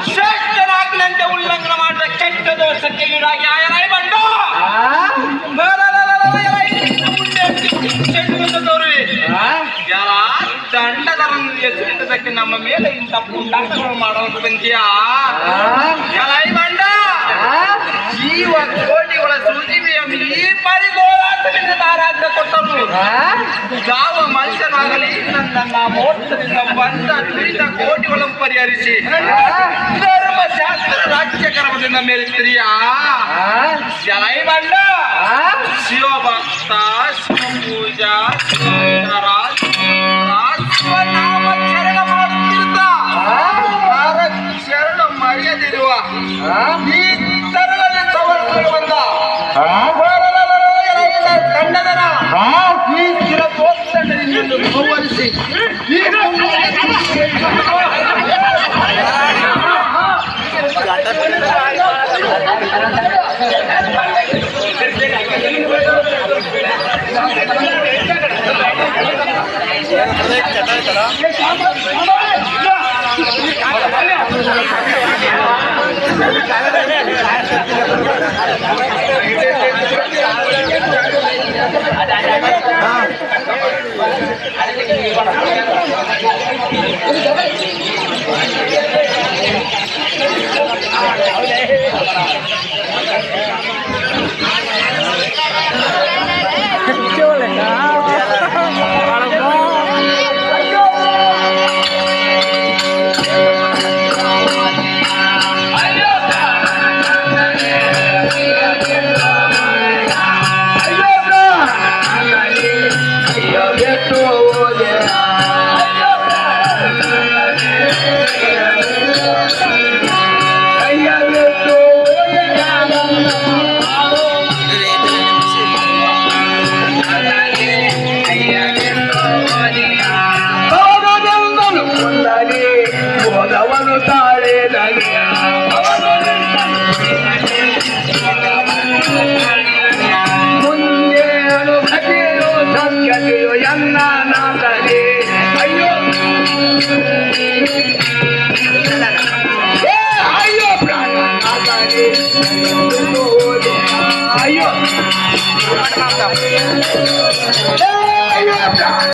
ಶ್ರೇಷ್ಠನಾಜ್ಞೆಯಂತೆ ಉಲ್ಲಂಘನ ಮಾಡಿದ ಕೆಟ್ಟ ದೋಷಕ್ಕೆ ಈಡಾಗಿ ಆಯನಾಯಿ ಬಂಡ ದಂಡದರನ್ನು ಎಸೆಯುವುದಕ್ಕೆ ನಮ್ಮ ಮೇಲೆ ಇಂಥ ಪುಂಡಾಟಗಳು ಮಾಡೋದು ಬಂದಿಯಾ ಎಲಾಯಿ ಬಂಡ ಜೀವ ಕೋಟಿಗಳ ಸುಜೀವಿಯನ್ನು ಈ ಪರಿಗೋಲಾಟದಿಂದ ತಾರಾಜ್ಞೆ ಕೊಟ್ಟರು ಯಾವ ಮನುಷ್ಯನಾಗಲಿ ನನ್ನ ಮೋಕ್ಷದಿಂದ ಬಂದ ದುರಿತ ಕೋಟಿಗಳನ್ನು ಪರಿಹರಿಸಿ ಧರ್ಮಶಾಸ್ತ್ರ ರಾಜ್ಯ ಕರ್ಮದಿಂದ ಮೇಲಿಸ್ತೀರಿಯಾ ಎಲಾಯಿ ಬಂಡ ಶಿವಭಕ್ತ ಶಿವಪೂಜಾ ನಾಮ ಶರಣ ಮಾಡುತ್ತಿದ್ದ ಶರಣ ಮರೆಯದಿರುವ ಈ ತರದಲ್ಲಿ ಸವರ್ಗಳು ಬಂದ ತಂಡದರ ಈ ಸ್ಥಿರ ಪ್ರೋತ್ಸಾಹದಿಂದ ಗೌರವಿಸಿ